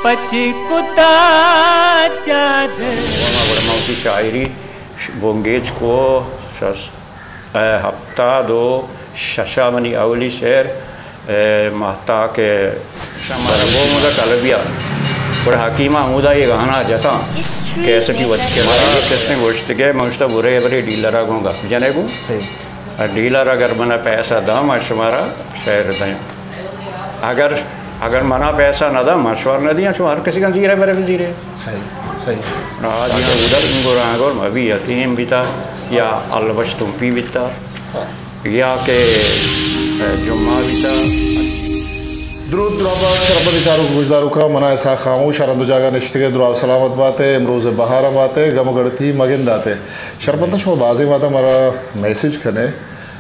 पचिकुता चादर की शायरी बोंगेज को हफ्ता दो शशामनी अवली शेर महता के हमारा वो मुझे कलबिया और हकीमा मुदा ये गाना जाता कैसे की वजह के किसने गोश्त के मुझे बुरे बुरे डीलर आगूंगा जाने को डीलर अगर मना पैसा दा मशवरा शेर दें अगर मना पैसा न दा मशवर न दिया तो हर किसी का जीरे मेरे भी जीरे सही सही आज यहाँ उधर इंगोरांगोर मभी यतीम बिता या अलबश तुम पी बिता या के जुम्मा बिता द्रुद द्राबा शरबत इशारों को गुजदारों का मना ऐसा खामोश आरंदो जागा निश्चित द्रुआ सलामत बातें इमरोज़ बहारा बातें गम गढ़ती मगिंद आते शरबत नशो बाज़े वादा मरा मैसेज करने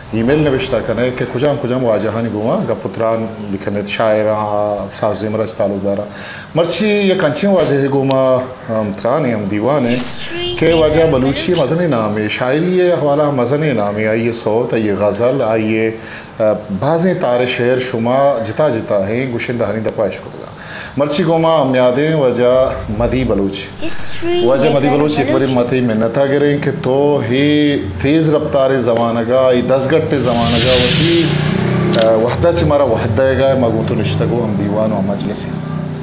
ईमेल नविश्ता करने के कुजाम वाजहानी गुमा गपुत्रान बिखने शायरा साज़े मरज तालुदारा मर्ची ये कंचे वाजे गुमा त्राने हम दीवाने के वजह बलूची मज़ने नामे शायरी ये हवाला मज़ने नामे आइए सौत आइए गज़ल आइए बाज़े तारे शहर शुमा जिता जिता हैं गुशिंदहानी दपाइश को मर्ची गोमा हम यादें वजह मदी बलूच वजह मदी बलूच एक बारी मती मिन्नता करें कि तो ही तेज़ रफ्तार ज़माना का ये 10 घंटे ज़माना का वही वहदा चिमारा वहदाएगा मगू तो रिश्ता को हम दीवान और मजलिसी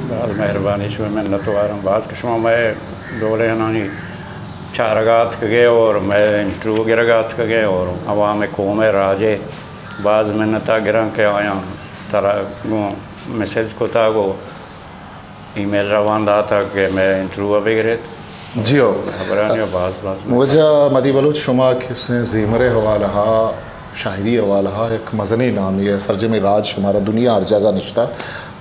बहुत मेहरबानी शुरू में नतवार बात कशमा मैं डोले नानी चारगात के गए और मैं इंटरव्यू गिरगात के गए और अवाम कौम राजे बाज़ मिन्नता गिरा के आया तरह मैसेज को था वो ईमेल रवाना था कि मैं इंटरव्यू अभी गिरे जी हो खबरानी बाज़ मुझे मदी बलूच शुमा किसने ज़ीमरे हवाला शायरी हवाला एक मज़नी नामी है सरजम राज शुमारा दुनिया हर जगह निश्ता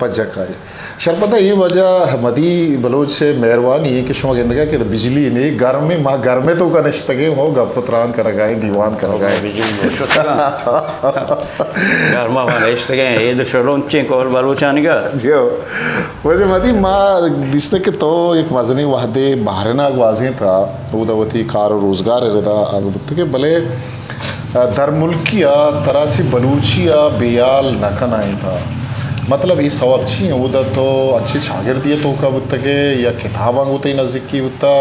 पज्जाकारी शरपता ये वजह मदी बलूच से मेहरबानी है कि शुमा कहते कि बिजली नहीं घर में माँ घर में तो का निश्तगे हो गपुत्रान कर गए दीवान कर गए बिजली घर में निश्तगे ये तो शरोंचे कौर बलूचानी का जी हो वजह मदी माँ दिसते कि तो एक मज़नी वहदे बहरना वाजी था उदावती कार रोज़गार रहता आगे के भले दरमुल्किया तराची बलूचिया बेयाल नकन आई था मतलब ये सब अच्छी हैं उधर तो अच्छी शागिर दिए तो का बुत्तगे या किताब होते ही नज़दीक की बुत्ता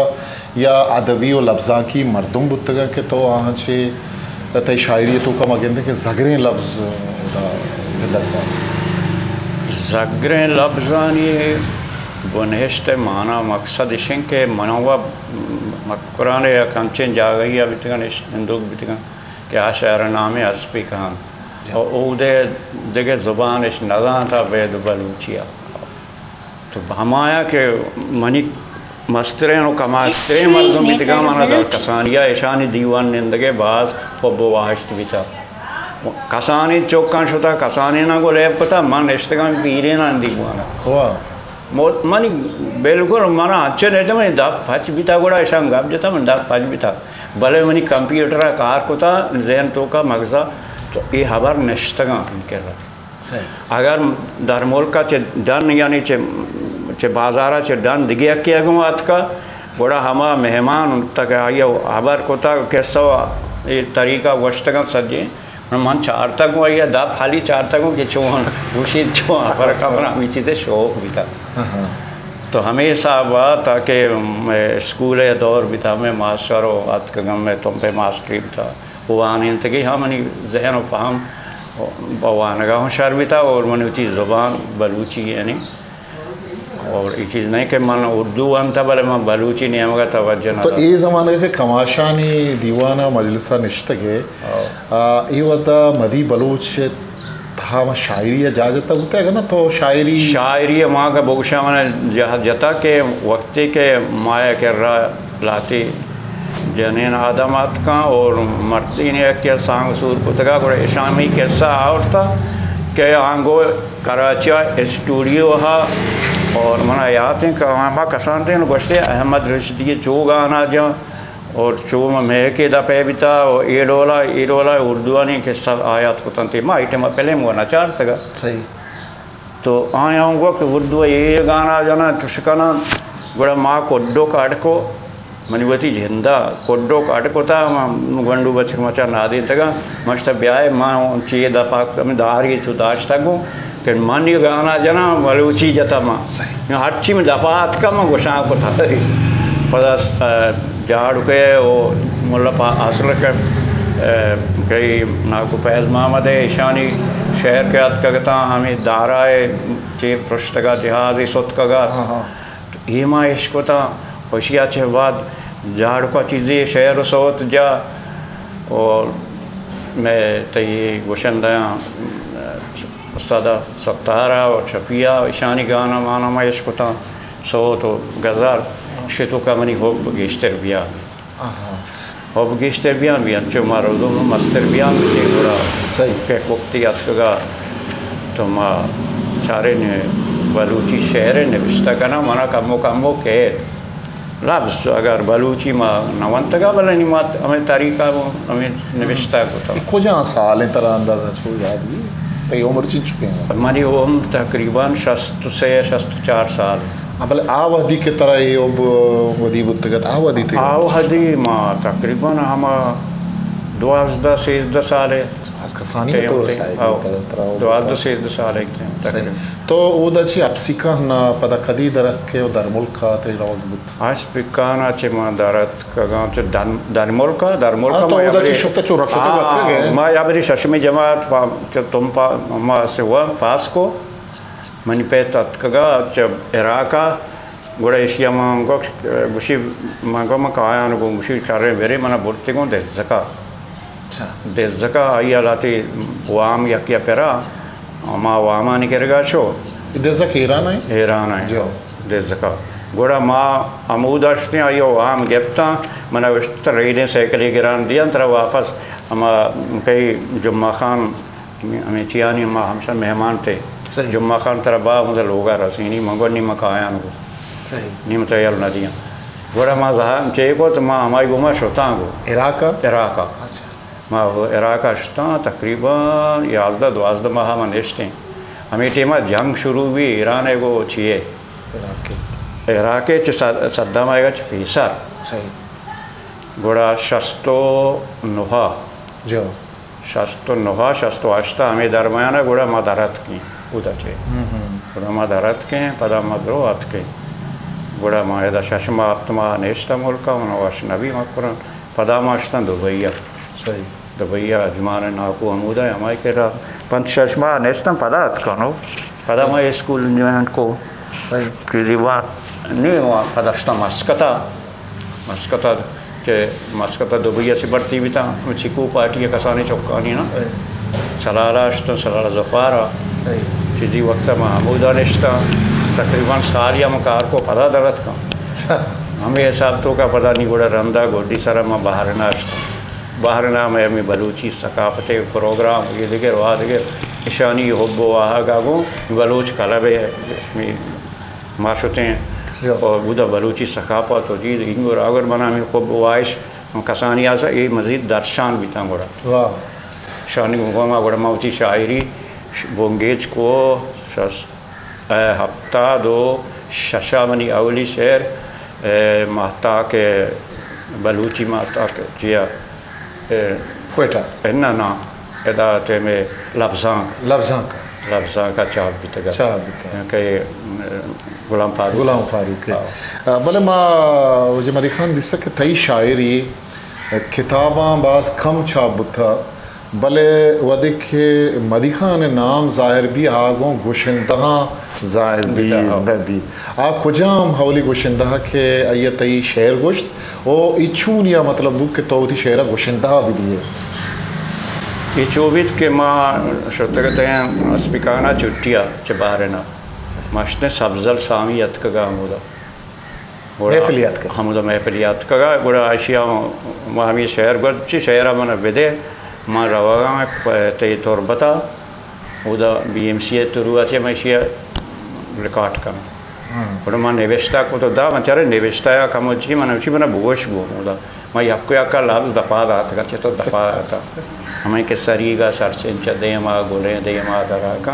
या अदबी और लफ्ज़ा की मर्दुम बुत्तगा के तो वहाँ से तय शायरी तो का मगेंदे के ज़गरे लफ्ज़ ज़गरे लफ्ज़ानी बनहिश्त माना मकसद इशें के मनवा मकुरान या कंचन जा गई अभी तक हिंदू भी तक क्या शायर नाम अस्पी कहान और उदे देखे ज़ुबान इस नज़ान था बेद बलूचिया तो हमाया के मनी मस्तरे नो कमास्त्रे मर्दों भी तक माना था कसानिया ईशानी दीवान निंदगे बाज फब्बो वाहिश्त भी था कसानी चौकान शुता कसानी ना को ले पता मन इश्तगान पीरे ना दीवाना मनी बिल्कुल मना अच्छे रहते मैं दाप फच भी था गोड़ा ऐसा गाप जाता मैं दाप फच भी था भले मनी कंप्यूटर कार को था जहन तो का मगज़ा तो ये हबर नश्तगा कर रहा अगर दरमोल का चे डन यानी चे बाजारा चे डन दिगे किया गो अत का बड़ा हमा मेहमान तक आइए हबर को था कैसा ये तरीका वस्तगा सजे मन चार तक आइए दा फाली चार तक के चौहन उसी चो पर कमरा चीज़ें शौक भी था तो हमेशा बात ताकि स्कूल दौर भी था मैं मास्टर हो अत गम में तुम पे मास्टरी भी था वो आने तक हाँ मनी जहन फ़हम बवानगा होशियार भी था और मनी चीज़ ज़ुबान बलूची यानी और ये चीज़ नहीं कि मन उर्दू अंता भले मैं बलूची नहीं होगा तवज्जो तो ये ज़माने के कमाशानी दीवाना मजलिसा निश्तगे ये वता मदी बलूच हाँ शायरी जा जाता होता है ना तो शायरी माँ का बोगशा मैंने जता के वक्ती के माया कर रहा लाती जनीन आदमात का और मर्दी ने क्या सांग सूर पुतगा और इशामी कैसा आवता के आंगो कराची स्टूडियो हा और मना याद है कि वहाँ कसान थे गोश्ते अहमद रशीदी चो गाना जा और चो में के दपे भी था और ये डोला उर्दू नहीं के सब आयात को तंते माँ आइटम पहले मुँह नचार तक सही तो आया हूँ कि उर्दू ये गाना जाना टुशकाना बड़ा माँ कोड्डो का अटको मनीवती झिंदा कोड्डो का अटको था गंडू बच्चे मचा नादी तक मस्त ब्याह माँ चे दफा दार ये चुदाश तक कि मन ये गाना जना बलूची जता माँ हर चीज में दफात का माँ गुस्सा को था पता झाड़ के वो मतलब असल के कई नाकु पैज मामद ईशानी शहर के अत कगता हमें दाराए चे पृष्ठ का जहाज सुत कगा ये माँ इश्क था होशिया चे बाद झाड़ का चीज़ें शहर सोत जा और मैं तो ये गुशंदा सदा सत्तारा और छपिया ईशानी गाना माना मैं इश्क था सोत और गज़ार शितु का मनी होप गेस्टर बिया होप गेस्टर बिया भी अच्छे मारो दो मस्तर बिया भी देखोरा सही के वक्ती अतकगा तो माँ चारे ने बलूची शहर ने विस्ता करना मना कमो के लफ्ज़ अगर बलूची माँ नवंतगा बला नहीं मात हमें तारीका हमें निविष्टा को था कुछ साल तरह अंदाज़ा छो याद भी कई उम्र चीज चुके हैं हमारी उम्र तकरीबन 64 साल भले आवधि के तरह ये अब वधी बुद्धगत आवधि थी आवधि माँ तकरीबन हम 12 साल है कसानी तो शायद 12 साल है तो वो दची अपसिका ना पता कदी दरत के दरमुल का ते रोग बुत आज पिकाना चे माँ दरत का गांव चे दरमुल का तो वो दची शुक्ता चो रक्षता बात के माँ या बरी शशमी जमात तुम माँ से हुआ पास को मनी पे तत्कगा जब इराका गुड़ा एशिया मांगो गुशी मांगो में कहा ना गुशी चारे बेरे मना बोलते को देशका अच्छा देशका आई आलाती वाम या क्या पेरा माँ वामा नहीं करेगा शो देशक ईरान है जो देशका गुड़ा माँ अमूदाश्ते आयो वाम गिफ्ता मना विश्त रहीने सैकली गिरान दिया तरह वापस हम कई जुम्मा खान हमें चियानी माँ हमसे मेहमान थे जुम्मा खान तरह बा मुझे लोगा रसीनी मंगो नहीं मकाया उनको सही नहीं मत यार नदियाँ बड़ा माँ जहाँ चाहिए को तो माँ हमारी गुमा शोता को इराका अच्छा माँ वो इराका शोता तकरीबन 11-12 माह में नेस्टें हमें टीमा जंग शुरू भी ईरान है वो चाहिए इराके सद्दाम आएगा चपीसा सही बड़ा शस्तो नुहा जो शस्तो आश्ता हमें दरमियाना गुड़ा मदारत की उदाचे गुड़ा मदारत के पदा मदरो अत के गुड़ा मायदा शशमा अपतमा नेश्ता मुल्का उनवाश नबी मकुरन पदा माश्ता दुबैया सही दुबैया जुमान नाकू अमूदा हमारे के रा पंच शशमा नेश्ता पदा अत कनो पदा माय स्कूल जो को सही की दीवार नहीं हुआ पदाश्ता मस्कता के मस्कता दुबैया से बढ़ती भी था चिकू पार्टी कसाने चौकानी ना सलालाश्ता सलाला जफारा चिदी वक्त महमूदा निश्ता तकरीबन सालिया मकार को पता दरत का हमें हिसाब तो का पता नहीं गुड़ा रंदा गोडी सारा में बाहर ना में हमें बलूची सकाफत प्रोग्राम ये दिखे वाह दिखे ईशानी हब्बो आहा गागो बलूच कलबे माशुते और बुदा बलूची सकाफत और जी इंगुर अगर बना में खूब वाइश कसानी आसा ये मज़ीद दर्शान भी था गुड़ा वाह शानी गुमा गुड़ा माउची शायरी बोंगेज को हफ्ता दो शशामनी अवली शहर महता के बलूची महता के जिया क्वेटा ना एदाते में लफ्ज़ां का चाप भी तक के गुलाम फारूक भले माँ जो मदी खान दिस के तई शायरी किताबां बास कम छाप बुथा भले वदिक मदी खान नाम ज़ाहिर भी आगों गुशिंदहा ज़ाहिर भी आ कुजाम हवली गुशिंदहा के अय तई शेर गुश्त ओ इच्छून या मतलब बुक के तोती शेरा गुशिंदहा भी दिए ये चौबीस के माँ शुद्धगत हैं स्पिकाना चुट्टिया चबारना मशने सब्जल सामियत का गामुदा महफिलियत का हमदा महफिलियत का गुड़ा आशिया मामी शहर गुच्ची शहरा मन विदे माँ रवागा में ते तौर बता उदा BMC तुरुआ चे मैशिया रिकॉर्ड का गुड़ा माँ निवेशता को तो दा मचारे निवेशता या कमोची मन उसी बना बुगोश गो उदा माँ यक्को यक्का लाभ दफा दाता का चितो दफा दाता हमें के सरीगा सरसेंचा देमा गोले देमा दरा का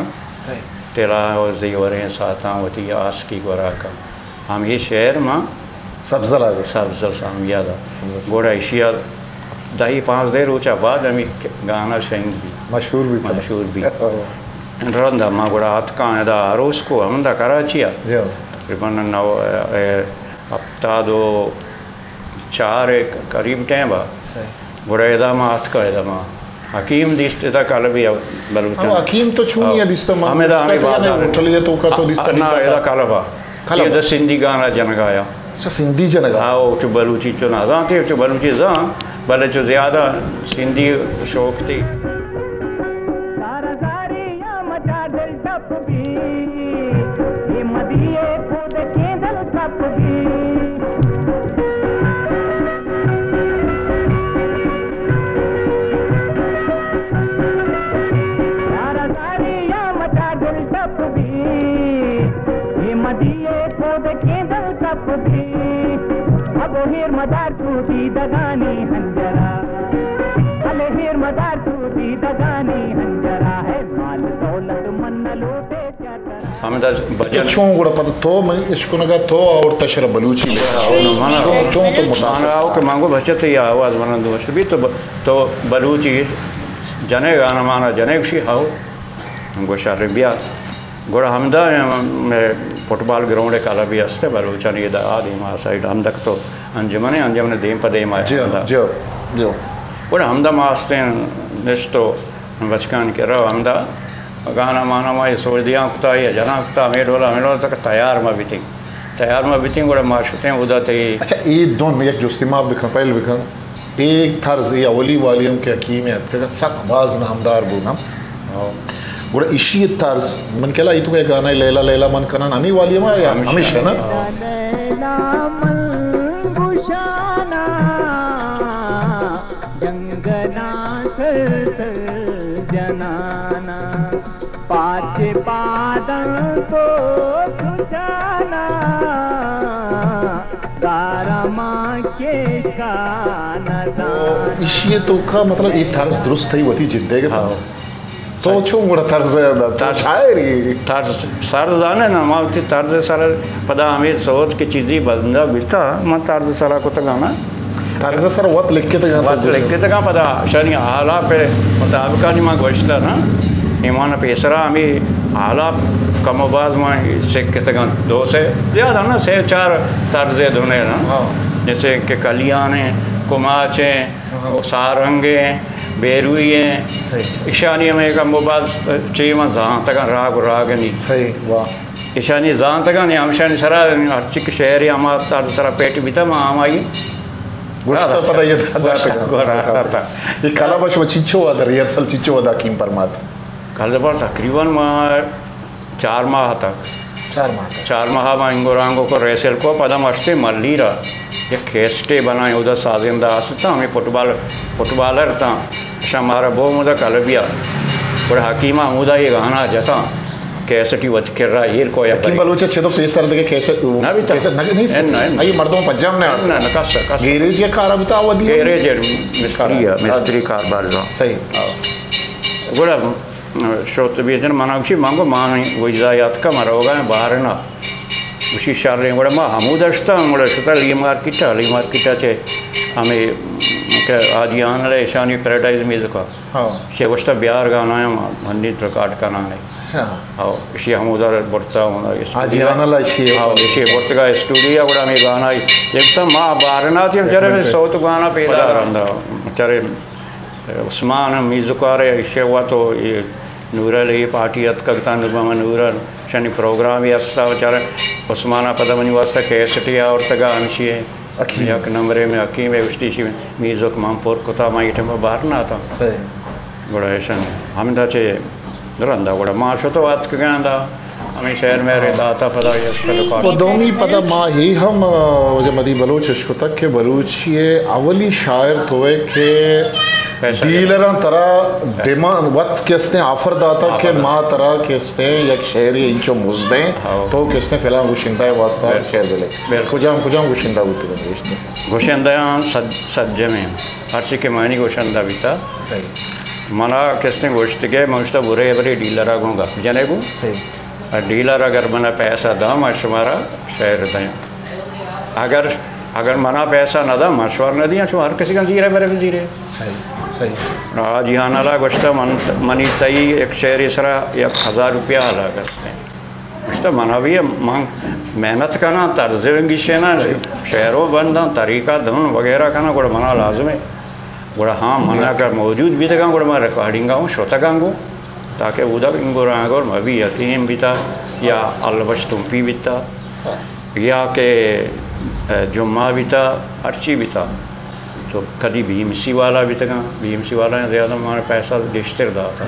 तेरा और ज़ियोरें साता होती आस की गोरा का हम ये शहर माँ सब्ज़ल सामियादा गोड़ा एशिया दाही 5 देर ऊँचा बाद हमें गाना शेंग भी मशहूर भी रंदा मां गुड़ा अतका दा रोज को हमदा कराची जो तकरीबन 9 हफ्ता दो 4 करीब टाइम बा गुड़ा एदा मां अतका एदा मां हकीम दिसते ता कल भी बलूचिस्तान हकीम तो छूनिया दिसता मां हमें दा हमें बात होटल ये तो का तो दिसता ना एदा कल बा ये द सिंधी गाना जनगाया अच्छा सिंधी जनगा हाँ वो बलूची चो ना थे बलूची जा भले जो ज़्यादा सिंधी शौक थी हेर मदार टूटी दगानी हंजरा अले हेर मदार टूटी दगानी हंजरा है माल दौलत मन लूटे क्या करा हमें दा बजन चों गुड़ा पता तो मन इसको नगा तो और तशर बलूची चों तो माना आओ के मांगो बचत या आवाज बना दो भी तो बलूची जने गाना माना जने शी हाओ हमको शारबिया गोड़ा हमदा फुटबॉल ग्राउंड काला भी हस्ते बलूचन ये आदि मा साइड हम तक तो अंजमने देम पदे मा जो जो गोड़ा हमदा मास्ते नेस्तो बचकान के रहो हमदा गाना माना मा सोच दिया कुता ये जना कुता मेडोला तक तैयार मा बिटिंग गोड़ा माशुते उदा ते अच्छा ये दोन एक जुस्तिमा बिखन पहले बिखन एक तर्ज या अवली वालियम के हकीमियत का सकबाज नामदार बुना गुड़ा इशी तर्ज मन केला इतु के गाना लैला लैला मन कना अमी वालियम या हमेशा ना लैला मन बुशाना जंगना जनाना पाछे पादन को सुजाना दारमा केश का नजाना इशी तो का मतलब ये तर्ज दुरुस्त है वती जिंदे के तो चों गुड़ा तर्ज है शायरी तर्ज जाने ना मावती तर्ज सारा पदा हमें सोच की चीज़ी बंदा बिता मां तर्ज सारा को तो गाना तर्ज सर वत लिख के तो का पदा शनि आला पे मुताबिक नहीं मां गोश्ता ना ईमान पेसरा हमें आला कमोबाज मां से के तक 2 से ज़्यादा ना 4 तर्जे धुने ना जैसे कि कलियाने कुमाचे सारंगे बेरुई ईशानी में का मोबाइल चाहिए मैं जहाँ तक राग नहीं सही वाह ईशानी जहाँ तक नहीं हम ईशानी सरा हर चिक शहर या हमारा तार सरा पेट भी था माँ हमारी गुस्सा पता ये था ये कला बश में चिच्चो वादा रिहर्सल चिच्चो वादा कीम परमात कल पर तकरीबन 4 माह तक 4 माह में इंगोरांगो को रेसल को पदम अष्टे मल्लीरा ये खेस्टे बनाए उधर साजिंदा आसता हमें फुटबॉलर था हमारा बो मुदा कलबिया और हकीमा मुदा ये गाना जता कैसेटी वच कर रहा ये को या हकीम बलूच अच्छे तो पेसर देके कैसे ना भी कैसे नहीं ये मर्दों पज्जाम ने ना कस गैरेज ये कार बता वदी गैरेज मिस्त्री कार बाल सही गोड़ा शोत भी जन मनाक्षी मांगो मान वजायात का मरोगा बाहर ना उसी शारे गोड़ा मा हमूदस्ता गोड़ा शुता ली मार्केटा चे हमें के आदियान ले शानी पैराडाइज म्यूजिक का हां शे वस्ता बिहार गाना है मंदिर रिकॉर्ड करना है हां इसी हम उधर बढ़ता होना आदियान ला शे हां इसी बढ़ता का स्टूडियो गोड़ा में गाना एकदम मा बारना थी चरे में साउथ गाना पैदा रंदा चरे उस्मान म्यूजिक आ रहे इसे हुआ तो ये नूरल ये पार्टी अतकता नुबमा नूरल शनि प्रोग्राम ही अस्ता चरे उस्माना पदमनी वास्ता कैसेटी और तगा अंशी एक नंबरे में हकीम है उस्टीशी में म्यूजिक मामपुर कोता माइट में बाहर ना था सही गोड़ा ऐसा हम दा चे रंदा गोड़ा माशो तो बात कहना हमें शहर में रहता था पता है पदोमी पदा माँ ही हम जब मदी बलोच इसको तक के बलूची अवली शायर तो है के डीलर तरह डिमांड वक्त किसने ऑफर दाता के माँ तरह किसने एक शहरी इंचो मुझदे तो किसने फिलहाल गुशिंदा है वास्ता शहर गले कुजाम गुशिंदा होती है किसने गुशिंदा सज्जे में हर चीज़ के मायने गुशिंदा भी था सही मना किसने गोश्त के मुझता बुरे बरे डीलर आगूंगा जने को सही डीलर अगर मना पैसा दा मशवरा शहर दें अगर मना पैसा ना दा मशवर न दिया हर किसी का जीरे मेरे भी जीरे सही सही आज यहाँ नाला गोश्ता मनी तई एक शहर इसरा 1000 रुपया हला करते हैं गोश्ता मना भी मांग मेहनत करना तर्जंगी शेना शहरों बंदा तरीका धुन वगैरह करना गुड़ मना लाजम है गुड़ा हाँ मना कर मौजूद भी तक गुड़ मैं रिकॉर्डिंग गाऊँ श्रोता गाऊँ ताकि उधर इंगो रागोर मैं भी यतीम बीता या अलबश तुम्पी बीता या के जुम्मा बीता अर्ची बीता तो कभी BMC वाला भी तक BMC वाला ज़्यादा हमारे पैसा डिस्टर दाता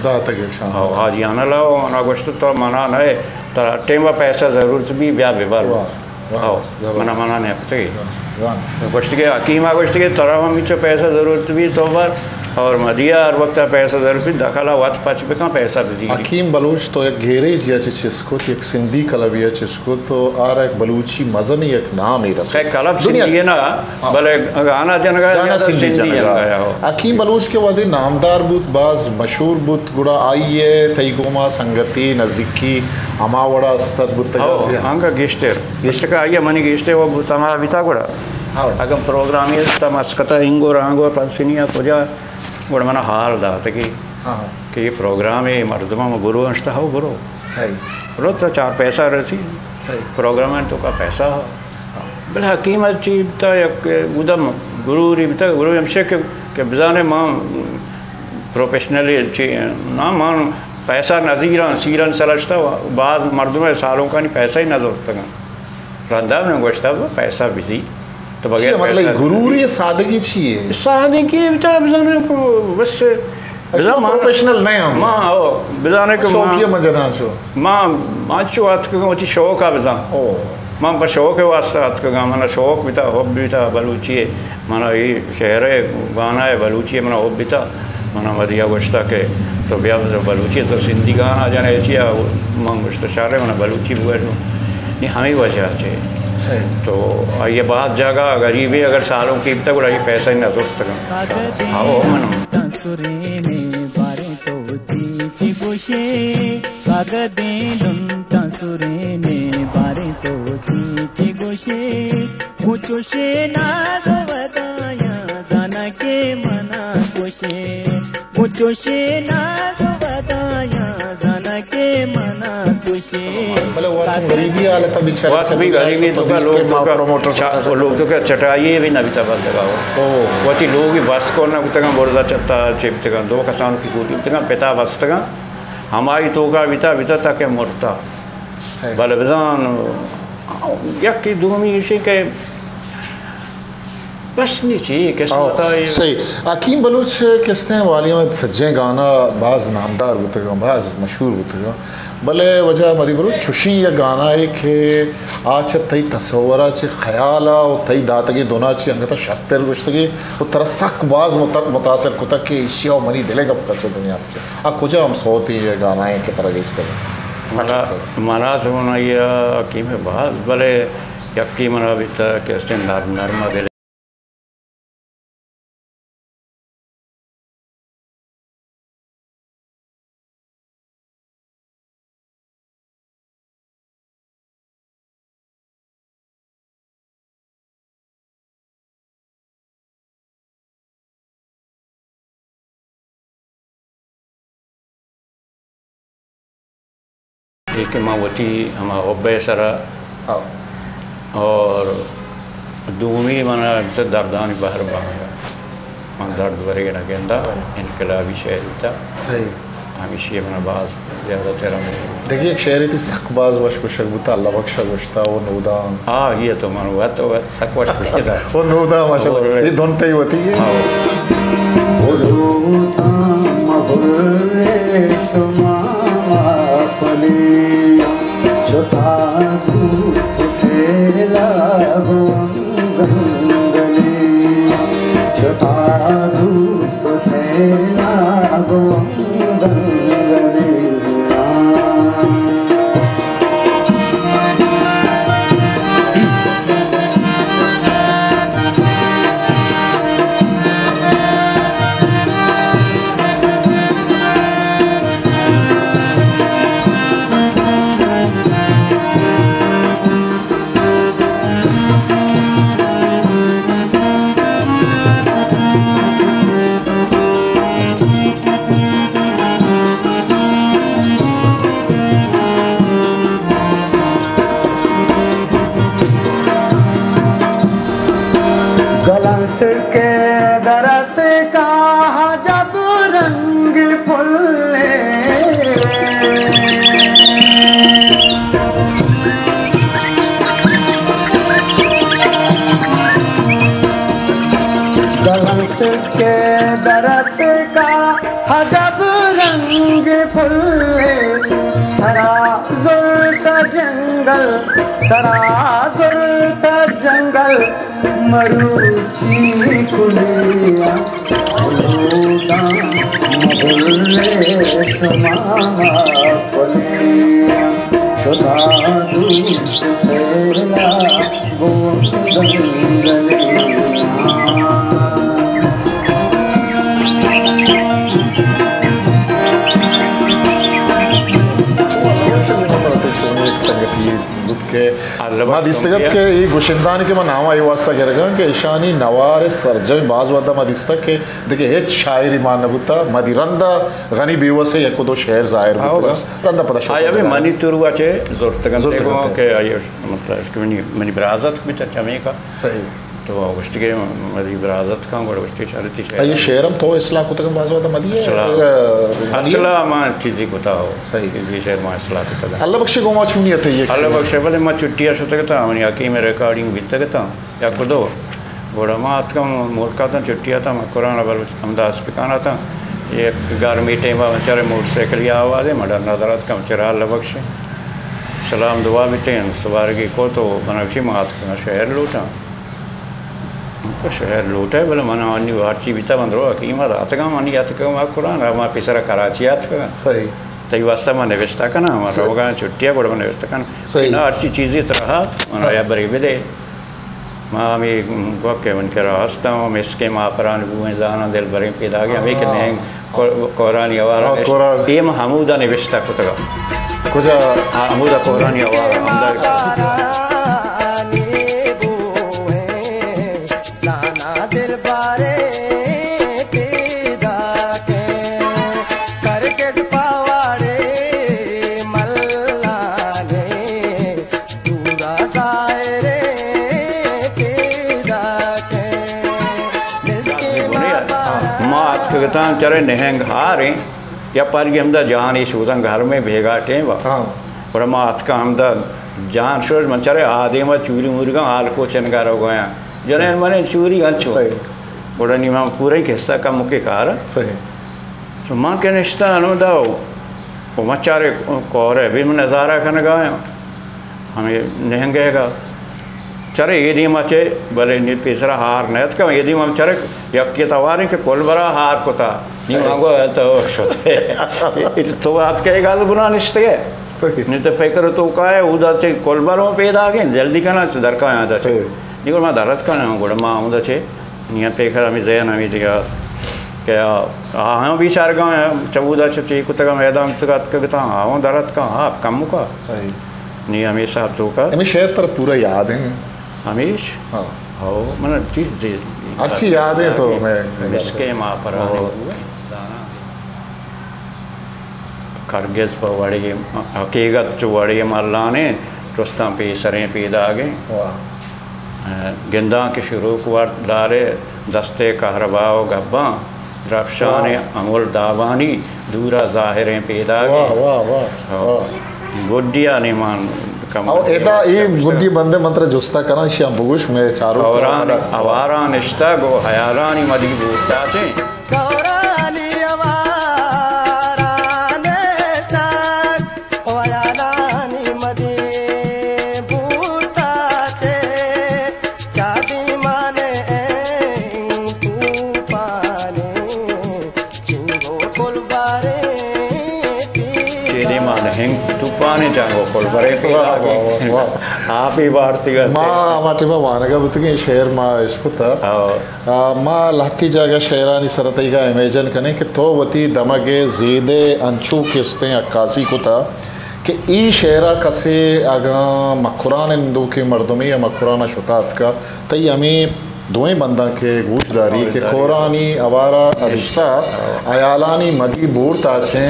हाँ आज आना लाओ ना गोश्त तो मना नए तो टेम पैसा ज़रूरत भी ब्याह विवाह हाँ मना नहीं पता गोश्त के हकीमा गोश्त के तरह हम पैसा ज़रूरत भी तो बार और मदिया हर वक्त पैसा ज़रूरत भी दखला वात पाच पे कहाँ पैसा दी हकीम बलूच तो एक घेरे जिया चिस्को तो एक सिंधी कलब या चिस्को तो आर एक बलूची मज़नी एक नाम ही रहा कलब सिंधी है ना भले गाना जनगा सिंधी जनगा हकीम बलूच के वादे नामदार बुत बाज मशहूर बुत गुड़ा आइए तई गोमा संगति नज़दीकी हमावड़ा अस्तर बुत आंगा गिश्ते का आइए मनी गिश्ते वो बुत हमारा बिता गुड़ा अगर प्रोग्राम ये तमस्कता इंगो रांगो पंसिनिया पूजा गुड़ मना हाल दात कि ये प्रोग्राम है मर्दमा में गुरु अंशता हो गुरु सही तो 4 पैसा रसी प्रोग्राम है तो का पैसा हो बल हकीम चीता उदम गुरु रिबता गुरु हमसे के बजाने मां प्रोफेशनली ना मान पैसा नजीरा सीरन सलचता बाद मर्दों सालों का नहीं पैसा ही नजर तक रंधा में गोश्ता वो पैसा बिजी तो बगैर मतलब गुरूर ये सादगी चाहिए सादगी बेटा बजाने को बस प्रोफेशनल नहीं हम मां ओ बजाने को शौकिया मजना छो मां माचो हाथ को वो शौक आ बजा ओ मां पर शौक है वास्ता हाथ का मना शौक बिता हॉब बिता बलूची मना ये शहर है गाना है बलूची मना हॉब बिता मना मदिया गोश्ता के तो ब्याह बलूची तो सिंधी गाना जाने ऐसी मां गोश्ता शारे मना बलूची बुआ नहीं हमें वजह चाहिए तो ये बात जगह गरीबी अगर सालों की तक रही पैसा ही ना दोस्त आओ गरीबी हालत भी गरीबी तो लोग तो क्या चटाइए भी ना बीता बस लगाओ वो थी लोग भी बस को ना तक बोलता चलता चिप तक 2 किसान की कूटी तक पिता बस तक हमारी तो का बीता बीता तक मुरता भले बजान यक की दूमी इसी के बस नहीं चाहिए कैसे सही हकीम बलूच किसने वालियों में सज्जे गाना बाज नामदार बुतगा बाज मशहूर बुतगा भले वजह मदी बलूच चुशी या गाना है कि आज तई तस्वरा च ख्याल और तई दातगी दोना च अंगता शर्तर गुश्तगी और तरह सक बाज मुतासर कुता के इशिया मनी दिले गप कर से दुनिया में आ कुछ हम सोती है गाना है की तरह रिश्ते मना सुना ये हकीम बाज भले यक्की मना भी तक कैसे नरमा दिले एक मावती हमारा हब्बे सरा और दूमी मना दर्दानी बाहर बाहर मन दर्द वगैरह के अंदर इनकलाबी शहर था सही हमेशा मना बाज ज़्यादा तेरा देखिए एक शहर थी सकबाज वश को शगुता अल्लाह बख्शा गोश्ता वो नूदान हाँ ये तो मानो हुआ तो सकवाश था वो नूदा माशाल्लाह ये धुनते ही होती है के दरद का हजब रंग फुल्ले सराजुर्त जंगल सराजुर्त जंगल मरूची कुलिया फुलूदा महुल्ले समामा कुलिया शुदादू सेला गोंदंगलिया मदिस्तगत के ये गुशिंदानी के नाम आई वास्ता करेगा कि ईशानी नवारे सरजमी बाज वादा मदिस्तक के देखिए हेच शायरी मान बुता मदि रंदा गनी बेवस है एक दो शेर जाहिर बुता रंदा पता शो आया भी मनी तुरुआ चे जोरतगन को के आयो मतलब इसके मनी बराजत भी चमे का सही तो उसके के मदी बराजत का गोड़ उसके शारती है ये शेरम तो इसला को तक बाज वादा मदि असला मा चीज़ी को ता सही ये शेर मा असला को ता अल्लाह बख्शे गोमा चुनियत है ये अल्लाह बख्शे भले मा छुट्टियां शो तक ता मनी आकी में रिकॉर्डिंग भी तक ता या खुदो गोड़ा मा अत का मोरका ता छुट्टियां ता कुरान अबर हमदा स्पीकाना ता एक गर्मी टाइम बेचारे मोटरसाइकिल या आवाज़ है मडर नजरत का बेचारा अल्लाह बख्शे सलाम दुआ भी थे सवार की को तो बनवशी मात का शहर लूटा तो शहर लूटा है बोले मना अन्य हर चीज बीता बंद रो कि मत आतगा मानी आतगा मा कुरान मा पिसरा कराची आतगा सही तई वास्ता माने व्यवस्था का ना हमारा होगा छुट्टियां कोड माने व्यवस्था का सही ना हर चीज तरह मना या बरी बेदे मां मी को के मन के रास्ता में इसके मा परान बुए जाना दिल बरे पैदा गया मैं के नहीं कुरान यवारा ये महमूदा ने व्यवस्था को तगा कुछ महमूदा कुरान यवारा हमदा चरे नहंग हारे या पर के हमदा जान इस उदन घर में भेगा टेम और मा हाथ का हमदा जान शोर मन चरे आदे में चूरी मुर्गा हाल को चनगार हो गया जने मने चूरी अंचो बड़ा निमा पूरा ही हिस्सा का मुके कार सही तो मां के निश्ता अनुदा वो मचारे कोरे भी में नजारा करने गया हमें नहंगेगा चरे ये दी मचे भले नि पिसरा हार नत का ये दी मम चरे यक्के तवारे के कोलबरा हार को था नि मांगो तो शोते इत तो बात कहेगा तो बुरा निश्चय है नि तो फेकर तो का है उधर से कोलबरा में पैदा गए जल्दी करना दर का यहां था निको मा दरत का ना गोड़ मा उधर से निया फेकर हमें जय ना दिया क्या हां भी चार गांव है चबूदा से कुत का मैदान तक का हां दरत का हां कम का सही नि हमेशा तो का हमें शहर तरफ पूरा याद है हमेश हाँ हो मतलब चीज़ अच्छी याद है तो मैं इसके माँ पर करगिस पर वड़ी हकीकत जो वड़ी मल्ला ने रुस्ता पे सरें पैदा आगे गिंदा के शुरू कुआर डारे दस्ते कहरबाओ गब्बा रफशान अमुल दावानी दूरा ज़ाहिरें पैदा गुड्डिया ने मान और एदा ये गुड्डी बंदे मंत्र जुस्ता करना श्याम बुगुश में चारों अवारा निश्ता गो हयारानी मदी बूटा चे गौरानी अवारा निश्ता हयारानी मदी बूटा चे चादी माने तू पाने चिंगो कोलबारे चेदी माने हिंग तूफाने जागो कोलबरे पे आप ही भारती का माँ माटे माँ वानगा बुतके शहर माँ इसको था माँ लाती जगह शहरानी सरतई का इमेजिन करें कि तो वती दमगे ज़ीदे अंचू किस्तें अक्कासी को था कि ई शहरा कसे अगा मखुरान इंदू के मर्दमी या मखुराना शुतात का तई हमें दोएं बंदा के गूशदारी के कोरानी अवारा रिश्ता अयालानी मदी बूर ताछे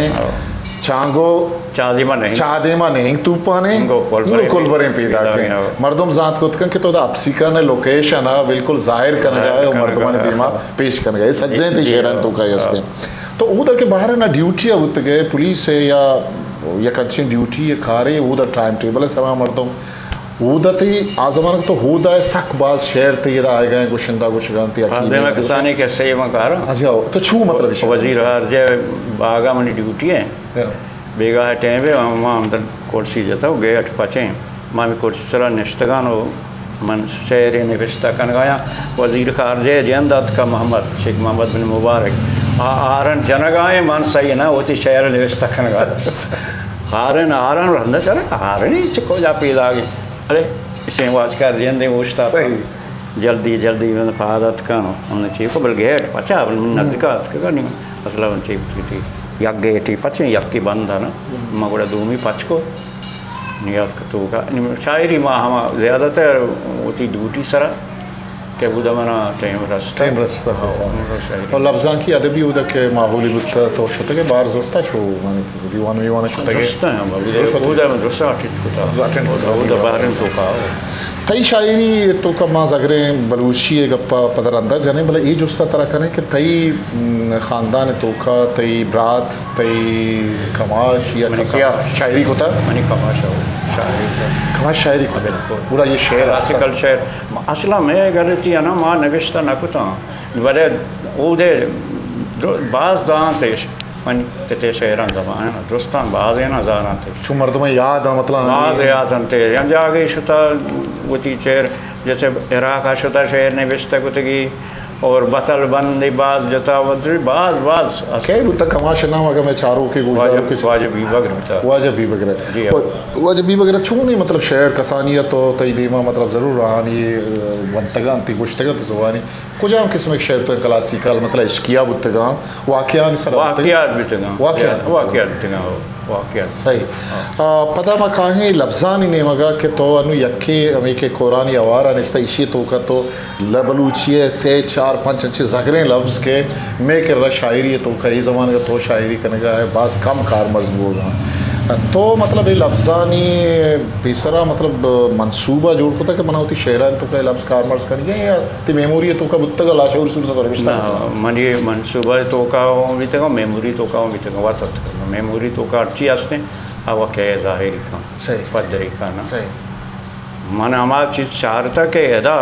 चांगो चादेमा नहीं तूपाने कोलबरे पैदा के मर्दम जात को तक तो अपसिका ने लोकेशन है बिल्कुल जाहिर करने गए और मर्दमाने दिमा पेश करने गए सज्जन थे शहरन तो का यस्ते तो उधर के बाहर ना ड्यूटी उत गए पुलिस है या कच्ची ड्यूटी है खारे उधर टाइम टेबल है समा मर्दम हूदती आजमान तो हूदा सक बाज शेर थे ये आए गए गुशिंदा गुशगांती किसानी के सही मकार अच्छा तो छू मतलब वजीर जे बागा मनी ड्यूटी है बेगा है टाइम पे मां अंदर कुर्सी जता गए अठ पचे मां भी कुर्सी चला निश्तगानो मन शेर ने रिश्ता कनगाया वजीर खारजे जंदात का मोहम्मद शेख मोहम्मद बिन मुबारक आरन जनगाए मन सही ना होती शेर ने रिश्ता कनगा हारन आरन रंदा चले हारन ही चको जा पीदा अरे इसे वाच कर जेंदे उस्ता जल्दी जल्दी में पादत कानो हमने चीफ को बल गेट पचा बल नजदीकात का नहीं मतलब चीफ थी यक गेटी पचे यक की बंद है ना मगुड़ा दूमी पच को नियत तो का शायरी माँ हम ज़्यादातर होती ड्यूटी सरा के बुदा मना टाइम रास्ता और लफ्ज़ां की अदबी उधर के माहौली बुद्ध तो शुते के बाहर ज़रूरत छो माने दीवान वीवान शुते के बुदा में दूसरा अटेंड बुदा बाहर तो का तई शायरी तो का माँ ज़गरे बलूची गप्पा पदर अंदर जाने भले ये जुस्ता तरह कने कि तई ख़ानदान तो का तई ब्रात तई कमाश या कसिया शायरी होता मनी कमाश कमाश शायरी को पूरा ये शेर क्लासिकल शेर असला में गलती है ना माँ नविश्ता न कुता बड़े उधे बाज दान तेश मन ते शेरान ज़बान है दोस्तान बाज है ना ज़ाना ते चु मर्द में याद है मतलब बाज याद अंते हम जागे शुता वती शेर जैसे इराक का शुता शेर ने विश्ता कुतगी और बतल बंदी बाज जता वद्री बाज बाज के बुता कमाश ना मगर मैं चारों के गुजदारों के वाजिब भी बगरता वाजिब भी बगरे वाजिब भी बगरे छू नहीं मतलब शेर कसानियत तो तईदीमा मतलब ज़रूर रहानी वंतगा अंति गुश्तगा तो ज़ुबानी कुछ आम किस्म के शेर तो क्लासिकल मतलब इश्किया बुतगा वाक़ियात सर वाक़ियात बितगा वाक़ियात बितगा वाक़ियात सही पता मा काहे लफ्ज़ानी ने मगा के तो अनु यक्के हमें के कुरानी आवारा निस्ता इशी तो का तो लबलूचिए से 4-5 अच्छे ज़गरे लफ्ज़ के मैं के र शायरी तो का ये ज़माने का तो शायरी करने का है बास कम कार मजबूर तो मतलब ये लफ्ज़ानी तीसरा मतलब मंसूबा जोड़ को था कि मनावती शहरा तो का लफ्ज़ कार मर्ज करेंगे या ती मेमोरी तो का बुत्ता का लाशा उस तो रिश्ता मनी मंसूबा तो का भी तक मेमोरी तो का भी तक वात मेमोरी तो का अच्छी आस्ते अब के ज़ाहिरी का सही पदरी का ना सही मन हमारा चीज़ चाहता के अदा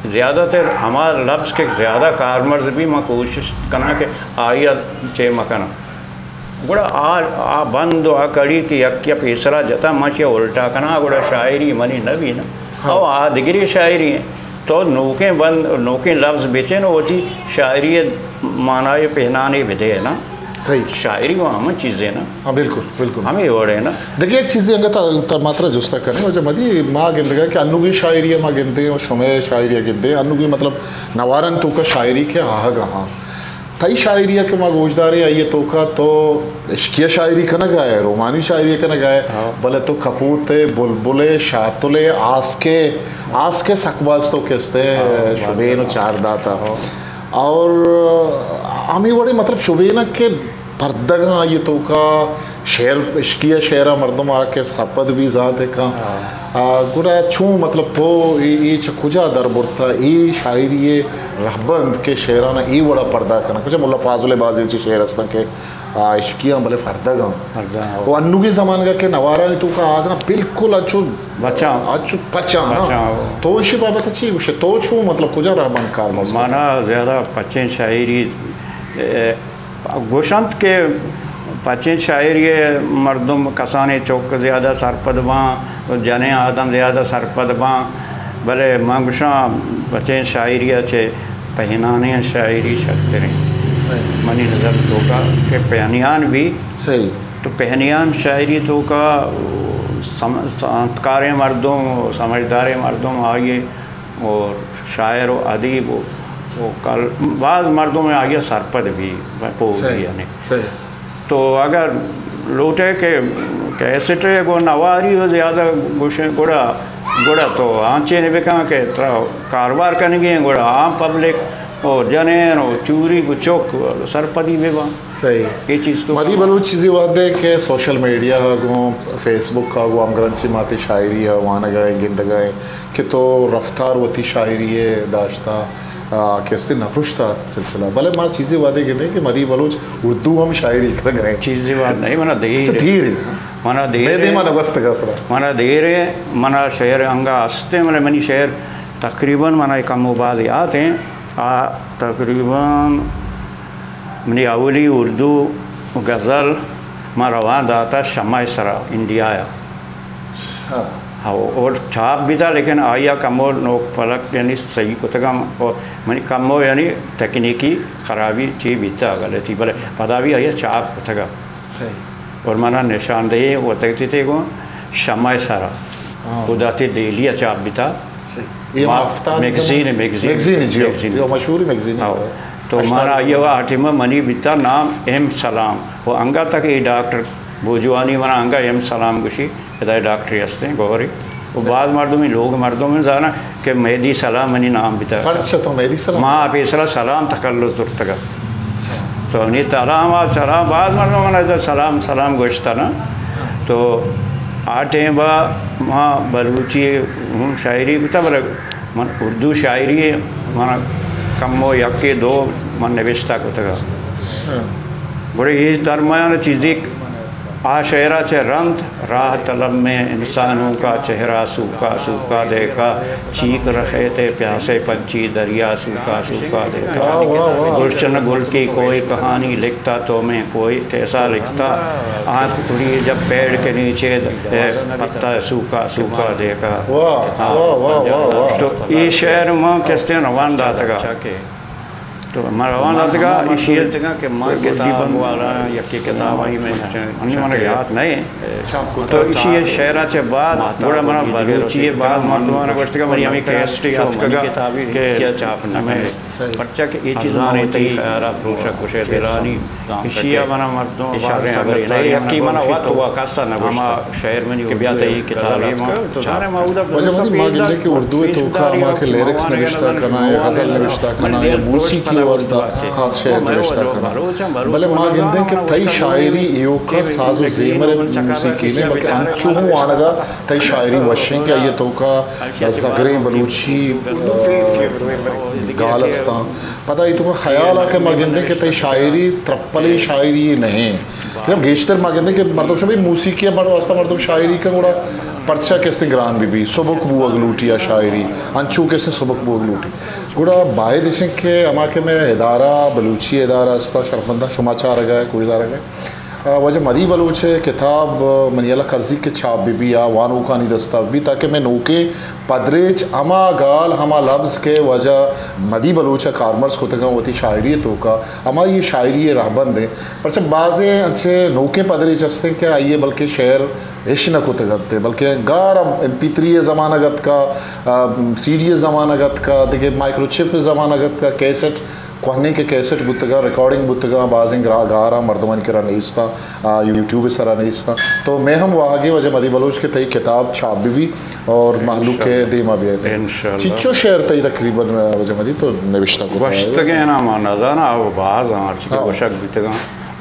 ज़्यादातर हमारा लफ्ज़ के ज़्यादा कारमर्ज भी मैं कोशिश करना कि आया चे मकाना गुड़ा आ बंद आ कड़ी की यक्या पेसरा जता मचे उल्टा कना गुड़ा शायरी मनी नवी ना और आ दिगरी शायरी है तो नोके बंद नोके लफ्ज़ बेचे ना वो जी शायरी मानाए पहनाने विधे है ना सही शायरी वो हम चीज़ें ना हाँ बिल्कुल बिल्कुल हमें और है ना देखिए एक चीज़ें अंगत मात्रा जुस्ता करें और जब मदी माँ गिनते कि अन्नू की शायरी है माँ गिनते हैं और शुमे शायरी गिनते हैं अन्नू की मतलब नवारन तो का शायरी के आह गहाँ तई शायरी के माँ गोशदारे आइए तो का तो इश्किया शायरी का न गाए रोमानी शायरी का न गाए भले तो कपूते बुलबुले शातुले आस के सकबाज तो किसते शुबेन चार दाता और हमें बड़े मतलब शुबेना के पर्दगा ये तो का शेर इश्किया शेरा मर्दम आके सपद भी ज़ात है का गुड़ा छू मतलब तो ये चखुजा दर बुरता ये शायरी ये रहबंद के शेराना ये बड़ा पर्दा करना कुछ मुल्ला फाजुल बाजी ची शेर हस्ता के इश्किया भले फर्दगा वो अन्नू के ज़मान का के नवारा ने तो का आगा बिल्कुल अच्छो बच्चा पचा तो इसी बाबत अच्छी उसे तो छू मतलब कुछ रहबंद कार माना ज़्यादा पच्चे शायरी गोशंत के पच्चे शायरी मर्दम कसाने चौक ज़्यादा सरपदबा जने आदम ज़्यादा सरपदबा भले मंगशा पच्चे शायरी अच्छे पहनाने शायरी शकते मनी नज़र तो का के पहनियान भी सही तो पहनियान शायरी तो का संस्कार मर्दों समझदार मर्दों आगे और शायर व अदीब वो कल बाज़ मर्दों में आ गया सरपद भी यानी तो अगर लौटे के कैसेटे को नवारी हो ज़्यादा गुड़ा गुड़ा तो आँचे ने भी कहा के कारोबार करेंगे गुड़ा आम पब्लिक और जनेन और चूरी को चौक सरपदी भी वहाँ सही ये चीज़ तो मदी बलूच चीज़ें वादे के सोशल मीडिया गो फेसबुक का गो हम ग्रंथी माती शायरी है वहाँ गए गिनते गए कि तो रफ्तार वती शायरी है दाश्ता कैसे नपुश्ता सिलसिला भले मार चीज़ें वादे गिनते कि मदी बलूच उर्दू हम शायरी कर गए चीज़ें वाद नहीं बना धीरे mana मेदी मन वस्त कसरा mana देरे mana शहर अंगा हंसते मैंने मनी शहर तकरीबन mana कम मुबाज़ आते हैं तकरीबन मनी अवली उर्दू गज़ल मरवान दाता शम्मा सरा इंडिया हाँ और छाप भी था लेकिन आया कमो नोक फलक यानी सही कुतगा और मनी कमो यानी तकनीकी खराबी चीज भी था गलती भले पता भी आया छाप कुतगा सही और मना निशानदेही वो तकती थे को शम्मा सरा उदाती डेली छाप भी था ये मैगजीन जो मशहूर मैगजीन तो हमारा ये आठिमा मनी बिता नाम एम सलाम वो अंगा तक ये डॉक्टर बुजुआनी मना अंगा एम सलाम गुशी इधर डॉक्टर हंसते हैं गौरी वो बाद मर्दों में जाना कि मेहदी सलाम मनी नाम बिता तो मेहदी सलाम माँ पेसला सलाम तकल्लुस दुर्तगा तो नहीं तलाम आ सलाम बाद मर्दों में इधर सलाम सलाम गोश्ता ना तो आटे बा माँ बलूची शायरी बिता बल मन उर्दू शायरी माना कमो यके दो मन निविष्टा को तगा बड़े ये दरमियान चीज़ें आशरा चे रंत राह तलब में इंसानों का चेहरा सूखा सूखा देखा चीख रहे थे प्यासे पंछी दरिया सूखा सूखा देखा गुलशन गुल की कोई कहानी लिखता तो मैं कोई कैसा लिखता आँख खुली जब पेड़ के नीचे पत्ता सूखा सूखा देखा तो ये शहर में कैसे रवान दातगा तो हमारा रवान दातगा इसी के माँ के दीपन वाला या की किताब आई में अन्य माना याद नहीं तो इसी शहरा से बाद बड़ा मना बलूची बाद मर्दवाना गोश्त का मरी हमें कैस्टी आपका किताबी के चापना में बच्चा के ये चीज़ आ रही थी खैरा प्रोशा कुशे दिलानी इशिया मना मर्दों इशारे अगर नहीं यकी मना वात हुआ कासा न हम शहर में नहीं बिया तई किताब तो सारे माउदा वजह मत माँ गिनने की उर्दू है तो का माँ के लिरिक्स निविष्टा करना है गज़ल निविष्टा करना है मूसीकी वास्ता खास शहर निविष्टा करना भले माँ गिनने के तई शायरी योका साजो ज़ेमर मूसीकी ने बल्कि अंचुहु आनगा तई शायरी वशिंग क्या ये तो का ज़गरे बलूची गालस्तान पता ही तुम्हें ख्याल आ के मागिंदे के तई शायरी त्रप्पली शायरी नहीं जब गेश्तर मागिंदे के मर्दों से भी मूसीकी मर्द वास्ता मर्दों शायरी का गुड़ा पर्चा कैसे ग्रान बीबी सुबक बू अगलूटी या शायरी अंचू कैसे सुबक बू अगलूटी गुड़ा बाय दिशे के अमा के में इदारा बलूची इदारा अस्ता शर्मंदा शुमाचार गए कोई इदारा गए वजह मदी बलूच है किताब मनियाला कर्जी के छाप भी या वानू का नहीं दस्ता भी ताकि मैं नोके पदरेज अमा गाल हमा लफ्ज़ के वजह मदी बलूच कारमर्स को तक होती शायरी तो का अमा ये शायरी राहबंद है पर सब बाज़े अच्छे नोके पदरेज हंसते क्या आइए बल्कि शेर इश्न को तगते बल्कि गार MP3 ज़मानगत का CD ज़मानगत का देखिए माइक्रोचिप ज़मानगत का कैसेट कहने के कैसेट बुतगा रिकॉर्डिंग बुतगा बाजिंग गारा मर्दमन के रनीस्ता यूट्यूब सरा नहीं तो मैं हम वहाँ वजह मदी बलोच के तई किताब छाप भी और मालू के देमा भी आए चिच्चो शेर तई तकरीबन वजह मदी तो निविष्टा को वक्त के ना माना जाना अब बाज आर्च वशक बितगा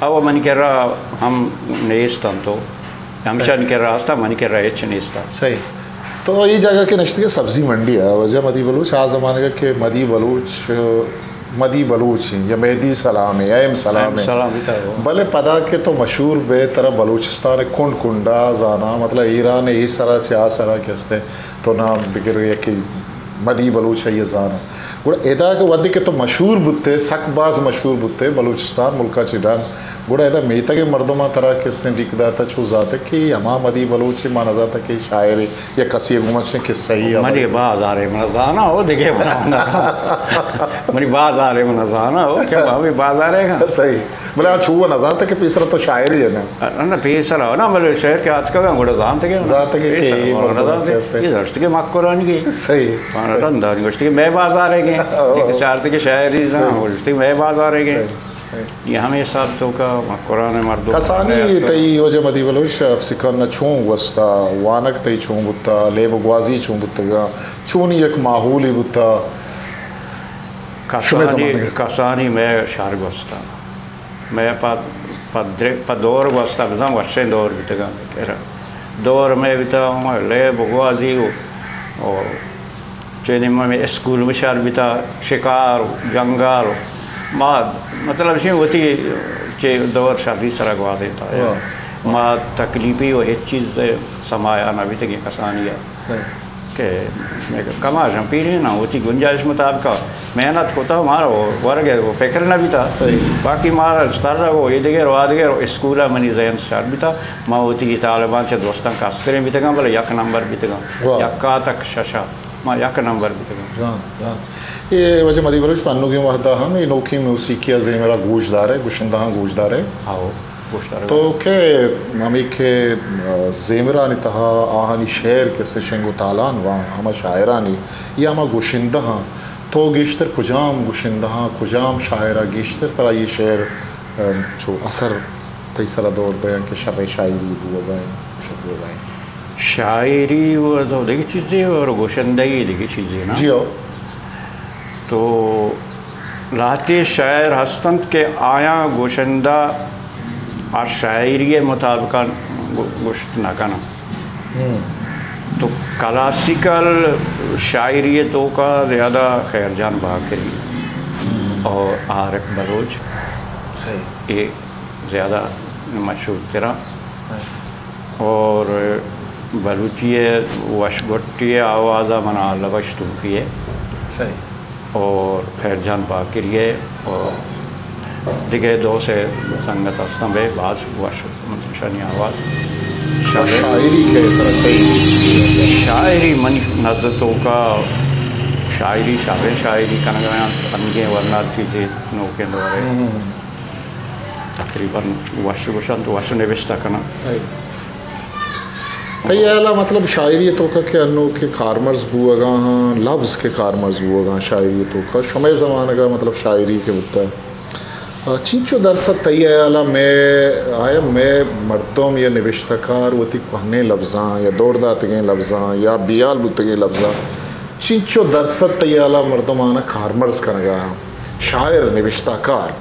अब मन के रहा हम नेस्ता तो हम शन के रास्ता मन के रहा एच नेस्ता सही तो ये जगह के नश्ते के सब्जी मंडी है वजह मदी बलोच आ ज़माने के मदी बलूच या मेहदी सलाम है एम सलाम है भले पदा के तो मशहूर बेतरह बलूचिस्तान कुंड कुंडा जाना मतलब ईरान ये सरा चा सरा के हस्ते तो नाम बिगड़ गया कि मदी बलूच है ये जाना गुड़ा एदा के वदी के तो मशहूर बुत्ते सकबाज मशहूर बुत्ते बलूचिस्तान मुल्का चिडान गुड़ा एदा मेता के मर्दों तरह के इसने दिखदा था छू जाते कि हमा मदी बलूच माना जाता कि शायर या कसी घुमत से कि सही है मरी बाज आ रहे मना जाना हो देखे मरी बाज आ रहे मना जाना हो क्या भाभी बाज आ रहे सही बोले आज छुआ ना जानते कि तीसरा तो शायर ही है ना तीसरा हो ना बोले शहर के आज का गुड़ा जानते के ये दर्शक के मक्कुरान की सही रंदानी गोश्ती के मैं बाज आ रहे हैं चार के शायरी ना गोश्ती मैं बाज आ रहे हैं ये हमें साथ तो का कुरान मर्दों कसानी तई वजह मदी बलोच सिकन छूं वस्ता वानक तई छूं बुत्ता लेब ग्वाजी छूं बुत्ता छूनी एक माहौली बुत्ता कसानी मैं शार वस्ता मैं पदौर वस्ता बिज़ाम वर्षे दौर बितगा दौर में बिता लेब ग्वाजी और चेनी में स्कूल में शार बिता शिकार जंगल बाद मतलब इसमें होती चे दौर शादी सरा गवा देता है माँ तकलीफी और एक चीज़ समाया ना भी तक ये कसानिया के कमा पीरी ना होती गुंजाइश मुताबिक मेहनत होता हमारा वो वर्ग है वो फिक्र ना भी था बाकी मारा स्तर वो ये दिगे रोआ दिगे स्कूल मनी जहन स्टार्ट भी था माँ होती की तालिबान से दोस्तों का अस्तर भी तक बोले यक नंबर भी तक यक्का तक शशा माँ यक नंबर भी तक ये वजह मदी बलोच तो अन्नू की वहदा हम ये नोखी मूसिकिया जे मेरा गोशदार है गुशिंदा गोशदार है हाँ तो के हमें के ज़ेमरा ने तहा आहानी शेर के से शेंगो तालान वहाँ हम शायरानी या हम गुशिंदा तो गिश्तर कुजाम गुशिंदा कुजाम शायरा गिश्तर तरह ये शेर जो असर तैसरा दौर दें कि शर शायरी बुआ गए शब्द गए शायरी वो तो देखी चीज़ें और गोशंदगी देखी चीज़ें ना जी तो लाते शायर हस्तंत के आया गोशंदा और शायरी के मुताबिक गोश्त ना करना तो क्लासिकल शायरी तो का ज़्यादा खैरजान बाकरी और आरिफ बलोच सही ये ज़्यादा मशहूर तरह और बलूची वशगुट्टी आवाज़ा मना लवश तुमकी है सही और खैरजान बाकरी है और दिखे दो से संगत अस्तंभ है बाज वश शनी आवाज़ शायरी के शायरी मन नज़रतों का शायरी शायरी कनगना अनगे वरना चीज़ें नौके दौरे तकरीबन वश गुशन तो वश निविष्टा करना तैयाला मतलब शायरी तो का के अन्नो के कारमर्स बुआगा हाँ लफ्ज़ के कारमर्स बुआगा शायरी तो का शुमे ज़माने का मतलब शायरी के बुत्ता चीचो दरसत तैयाला मैं आया मैं मर्दों या निविश्तकार वती पहने लफ्ज़ा या दौड़दा तगे लफ्ज़ा या बियाल बुतगे लफ्ज़ा चीचो दरसत तैयाला मर्दोमाना कारमर्स करगा शायर निविश्ताकार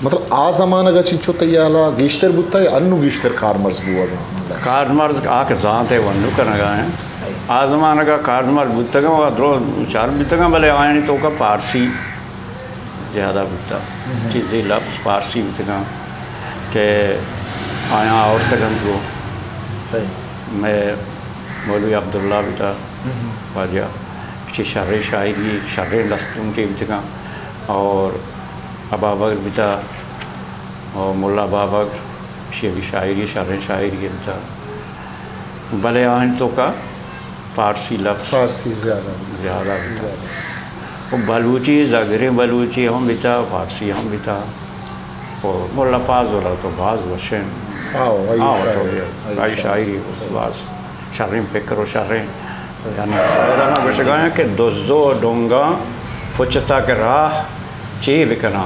मतलब आ ज़माना का चीचो तैयाला गिश्तर बुत्ता है अन्नु गिश्तर कारमर्स बुआगा कारमर्स आके ज़ात है वन्नु करगा है आ ज़माना का कारमर्स बुतगा और दो चार बुतगा भले आए तो का पारसी ज़्यादा बुता चीज़ें लफ्ज़ पारसी बुतगा के आया और तगन तो सही मैं मौलवी अब्दुल्ला बिता वाजा पीछे शर्र शायरी शर्र लस्तूम के बितगा और अबा बकर बिता और मुल्ला बाबर पीछे भी शायरी शर्र शायरी के बिता भले आए तो का पारसी लफ्ज़ फारसी ज़्यादा बलूची ज़गरे बलूची हम बिता फारसी हम बिता और मुल्ला पास वाला तो बाज वशन आई शायरी बाज शर्रीम फिक्र और शर्रीम यानी साधारण बशगाया के दोज़ो डोंगा पुचता के राह चे बिकना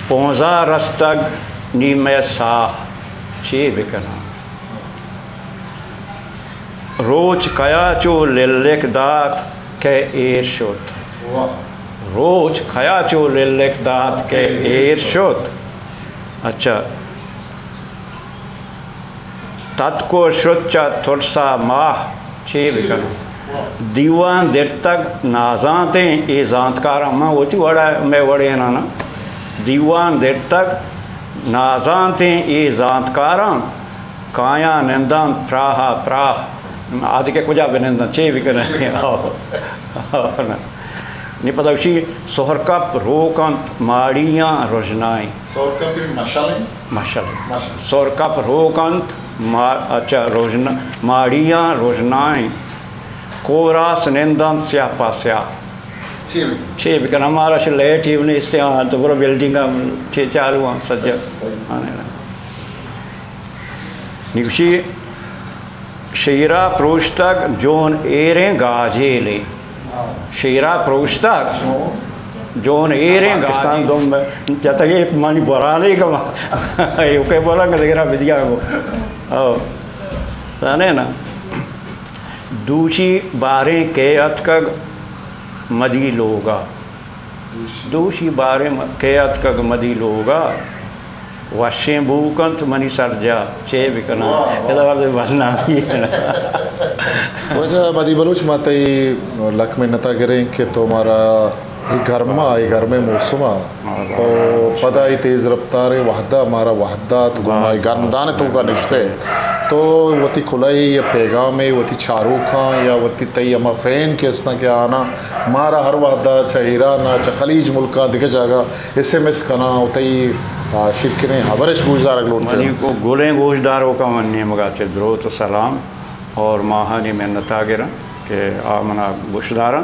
पौजा रस्तग नीमे सा चे बिकना रोज कया चो लिल्लिक दात के एर शोत रोज खया चो लिल्लिक दात के एर शोत अच्छा तत् को शुच्चा थोड़ा माह छे बिकन दीवान देर तक नाजाते ये जानकार अम्मा होती वड़ा मैं वड़े ना दीवान देर तक नाजाते ये जानकार काया निंदन प्राह प्राह आदि के कुछ बिनंदन चे भी करना नहीं पता उसी सोहरकप रोकंत माड़ियाँ रोजनाएं सोहरकप रोकंत अच्छा रोजना माड़ियाँ रोजनाएं कोरास निंदन स्यापा स्या छे भी करना हमारा से लेट ही उन्हें इस्तेमाल तो पूरा बिल्डिंग का छे चालू वहाँ सज्जा आने लगा निकुशी शीरा प्रोष्तक जोन एरे गाजेले शीरा प्रोष्तक जोन एरे गास्तान दम जब ये मानी बुराने का ये क्या बोला कि देखा विद्या को ओ जाने ना दूसरी बारे के अतक मदी लोगा दूसरी बारे के अतक मदी लोगा वाशें भूकंत मनी सरजा चे बिकना ये बनना वजह मदी बलूच माते लक में नता करें कि तुम्हारा गर्मा गर्मे मौसमा और पदा ही तेज़ रफ्तार वहदा हमारा वहदात गुमाई गर्मदान तो का निश्ते तो वती खुलाई या पैगाम है वती चारू खां या वती तई अमा फ़ैन के असना के आना मारा हर वहदा चा ईरान चा खलीज मुल्का दिखे जागा SMS कना उतई शिरकने हबरश गोशदार मनी को गोले गोशदारों का मन्नी मगाचे द्रो तो सलाम और माहानी में नतागिरा के आमना गोशदारा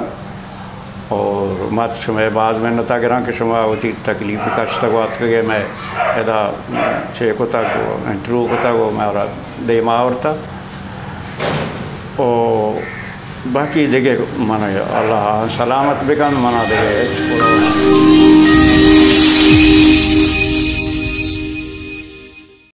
और मत शुमे बाज में नता गिरा कि शुमा होती तकलीफ का तक के मैं एदा छे को तक इंटरव्यू को तक मेरा दे मावरता और बाकी देखे मना अल्लाह सलामत बेकन मना देखे